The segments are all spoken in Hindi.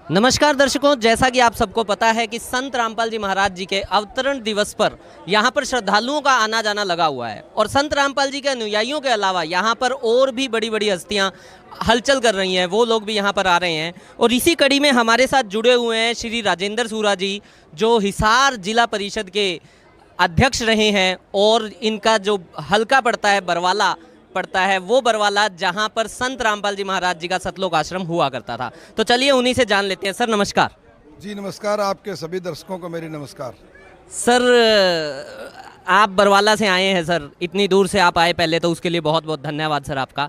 नमस्कार दर्शकों, जैसा कि आप सबको पता है कि संत रामपाल जी महाराज जी के अवतरण दिवस पर यहाँ पर श्रद्धालुओं का आना जाना लगा हुआ है और संत रामपाल जी के अनुयायियों के अलावा यहाँ पर और भी बड़ी बड़ी हस्तियाँ हलचल कर रही हैं, वो लोग भी यहाँ पर आ रहे हैं। और इसी कड़ी में हमारे साथ जुड़े हुए हैं श्री राजेंद्र सूरा जी, जो हिसार जिला परिषद के अध्यक्ष रहे हैं और इनका जो हल्का पड़ता है बरवाला पड़ता है, वो बरवाला जहां पर संत रामपाल जी महाराज जी का सतलोक आश्रम हुआ करता था। तो चलिए उन्हीं से जान लेते हैं। सर नमस्कार। जी नमस्कार, आपके सभी दर्शकों को मेरी नमस्कार। सर आप बरवाला से आए हैं, सर इतनी दूर से आप आए, पहले तो उसके लिए बहुत बहुत धन्यवाद सर आपका।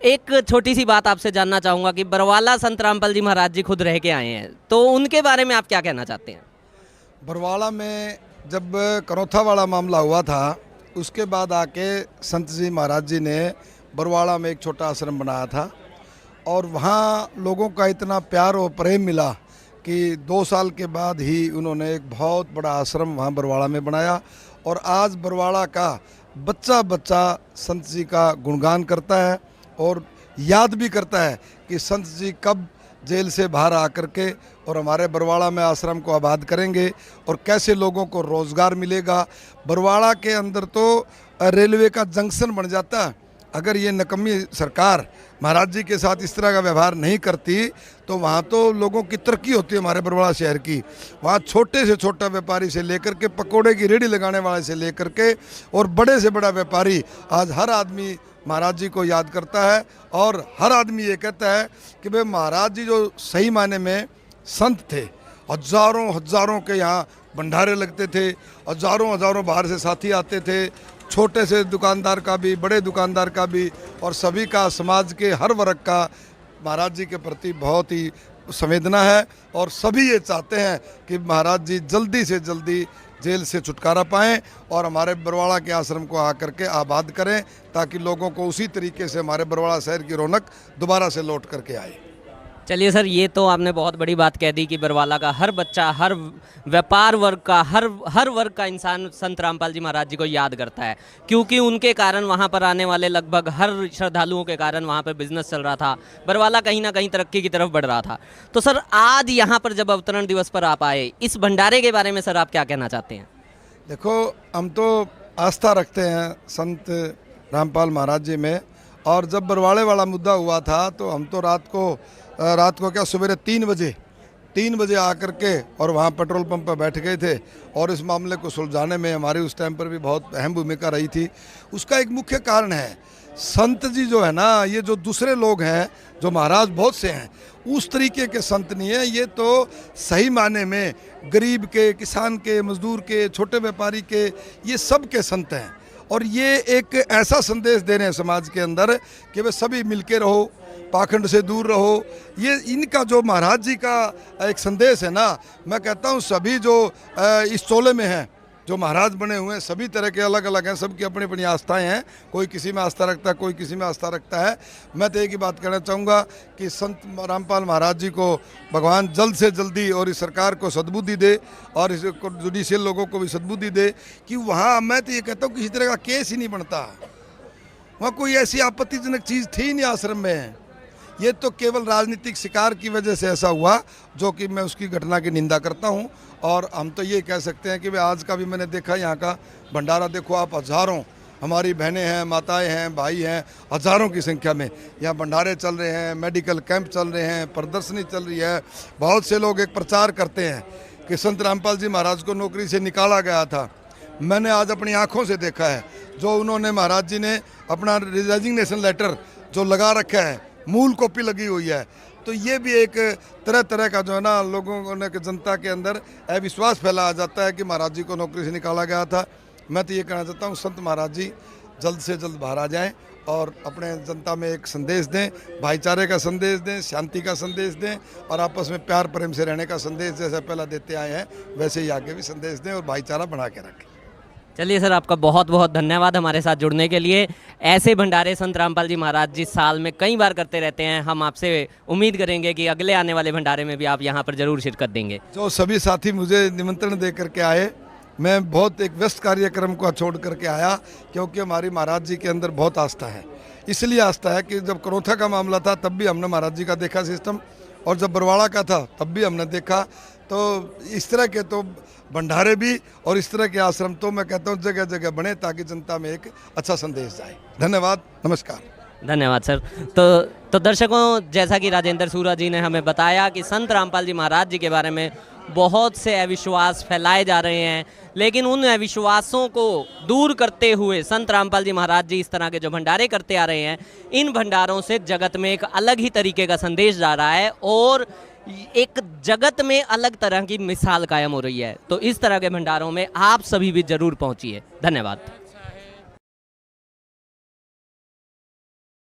एक छोटी सी बात आपसे जानना चाहूँगा कि बरवाला संत रामपाल जी महाराज जी खुद रह के आए हैं, तो उनके बारे में आप क्या कहना चाहते हैं? बरवाला में जब करौथा वाला मामला हुआ था, उसके बाद आके संत जी महाराज जी ने बरवाला में एक छोटा आश्रम बनाया था और वहाँ लोगों का इतना प्यार और प्रेम मिला कि 2 साल के बाद ही उन्होंने एक बहुत बड़ा आश्रम वहाँ बरवाला में बनाया। और आज बरवाला का बच्चा बच्चा संत जी का गुणगान करता है और याद भी करता है कि संत जी कब जेल से बाहर आकर के और हमारे बरवाड़ा में आश्रम को आबाद करेंगे और कैसे लोगों को रोज़गार मिलेगा। बरवाड़ा के अंदर तो रेलवे का जंक्शन बन जाता है। अगर ये नकम्मी सरकार महाराज जी के साथ इस तरह का व्यवहार नहीं करती तो वहाँ तो लोगों की तरक्की होती है। हमारे बरवाड़ा शहर की वहाँ छोटे से छोटा व्यापारी से लेकर के पकोड़े की रेहड़ी लगाने वाले से लेकर के और बड़े से बड़ा व्यापारी, आज हर आदमी महाराज जी को याद करता है और हर आदमी ये कहता है कि भाई महाराज जी जो सही मायने में संत थे। हजारों हजारों के यहाँ भंडारे लगते थे, हजारों हजारों बाहर से साथी आते थे, छोटे से दुकानदार का भी, बड़े दुकानदार का भी, और सभी का, समाज के हर वर्ग का महाराज जी के प्रति बहुत ही संवेदना है। और सभी ये चाहते हैं कि महाराज जी जल्दी से जल्दी जेल से छुटकारा पाएं और हमारे बरवाड़ा के आश्रम को आकर के आबाद करें, ताकि लोगों को उसी तरीके से हमारे बरवाड़ा शहर की रौनक दोबारा से लौट करके आए। चलिए सर, ये तो आपने बहुत बड़ी बात कह दी कि बरवाला का हर बच्चा, हर व्यापार वर्ग का, हर वर्ग का इंसान संत रामपाल जी महाराज जी को याद करता है, क्योंकि उनके कारण वहाँ पर आने वाले लगभग हर श्रद्धालुओं के कारण वहाँ पर बिजनेस चल रहा था, बरवाला कहीं ना कहीं तरक्की की तरफ बढ़ रहा था। तो सर आज यहाँ पर जब अवतरण दिवस पर आप आए, इस भंडारे के बारे में सर आप क्या कहना चाहते हैं? देखो, हम तो आस्था रखते हैं संत रामपाल महाराज जी में, और जब बरवाड़े वाला मुद्दा हुआ था तो हम तो रात को क्या सवेरे 3 बजे आकर के और वहाँ पेट्रोल पंप पर बैठ गए थे और इस मामले को सुलझाने में हमारी उस टाइम पर भी बहुत अहम भूमिका रही थी। उसका एक मुख्य कारण है, संत जी जो है ना, ये जो दूसरे लोग हैं, जो महाराज बहुत से हैं, उस तरीके के संत नहीं है। ये तो सही माने में गरीब के, किसान के, मजदूर के, छोटे व्यापारी के, ये सब के संत हैं। और ये एक ऐसा संदेश दे रहे हैं समाज के अंदर कि वे सभी मिलके रहो, पाखंड से दूर रहो। ये इनका जो महाराज जी का एक संदेश है ना, मैं कहता हूँ सभी जो इस चोले में हैं, जो महाराज बने हुए हैं, सभी तरह के अलग अलग हैं, सबकी अपनी अपनी आस्थाएं हैं। कोई किसी में आस्था रखता है, कोई किसी में आस्था रखता है। मैं तो एक ही बात कहना चाहूँगा कि संत रामपाल महाराज जी को भगवान जल्द से जल्दी और इस सरकार को सद्बुद्धि दे और इस जुडिशियल लोगों को भी सद्बुद्धि दे कि वहाँ, मैं तो ये कहता हूँ, किसी तरह का केस ही नहीं बनता। वहाँ कोई ऐसी आपत्तिजनक चीज़ थी नहीं आश्रम में। ये तो केवल राजनीतिक शिकार की वजह से ऐसा हुआ, जो कि मैं उसकी घटना की निंदा करता हूं। और हम तो ये कह सकते हैं कि वे आज का भी मैंने देखा, यहाँ का भंडारा देखो आप, हज़ारों हमारी बहनें हैं, माताएं हैं, भाई हैं, हज़ारों की संख्या में यहाँ भंडारे चल रहे हैं, मेडिकल कैंप चल रहे हैं, प्रदर्शनी चल रही है। बहुत से लोग एक प्रचार करते हैं कि संत रामपाल जी महाराज को नौकरी से निकाला गया था। मैंने आज अपनी आँखों से देखा है, जो उन्होंने, महाराज जी ने अपना रेजिग्नेशन लेटर जो लगा रखा है, मूल कॉपी लगी हुई है। तो ये भी एक तरह तरह का जो है ना, लोगों ने, जनता के अंदर अविश्वास फैलाया जाता है कि महाराज जी को नौकरी से निकाला गया था। मैं तो ये कहना चाहता हूँ, संत महाराज जी जल्द से जल्द बाहर आ जाएं और अपने जनता में एक संदेश दें, भाईचारे का संदेश दें, शांति का संदेश दें और आपस में प्यार प्रेम से रहने का संदेश जैसे पहला देते आए हैं, वैसे ही आगे भी संदेश दें और भाईचारा बना के रखें। चलिए सर, आपका बहुत बहुत धन्यवाद हमारे साथ जुड़ने के लिए। ऐसे भंडारे संत रामपाल जी महाराज जी साल में कई बार करते रहते हैं। हम आपसे उम्मीद करेंगे कि अगले आने वाले भंडारे में भी आप यहाँ पर जरूर शिरकत देंगे। जो सभी साथी मुझे निमंत्रण दे करके आए, मैं बहुत एक व्यस्त कार्यक्रम को छोड़ करके आया, क्योंकि हमारी महाराज जी के अंदर बहुत आस्था है। इसलिए आस्था है कि जब करौथा का मामला था तब भी हमने महाराज जी का देखा सिस्टम, और जब बरवाड़ा का था तब भी हमने देखा। तो इस तरह के तो भंडारे भी और इस तरह के आश्रम तो मैं कहता हूँ जगह जगह बने ताकि जनता में एक अच्छा संदेश जाए। धन्यवाद, नमस्कार। धन्यवाद सर। तो दर्शकों, जैसा कि राजेंद्र सूरा जी ने हमें बताया कि संत रामपाल जी महाराज जी के बारे में बहुत से अविश्वास फैलाए जा रहे हैं, लेकिन उन अविश्वासों को दूर करते हुए संत रामपाल जी महाराज जी इस तरह के जो भंडारे करते आ रहे हैं, इन भंडारों से जगत में एक अलग ही तरीके का संदेश जा रहा है और एक जगत में अलग तरह की मिसाल कायम हो रही है। तो इस तरह के भंडारों में आप सभी भी जरूर पहुंचिए। धन्यवाद।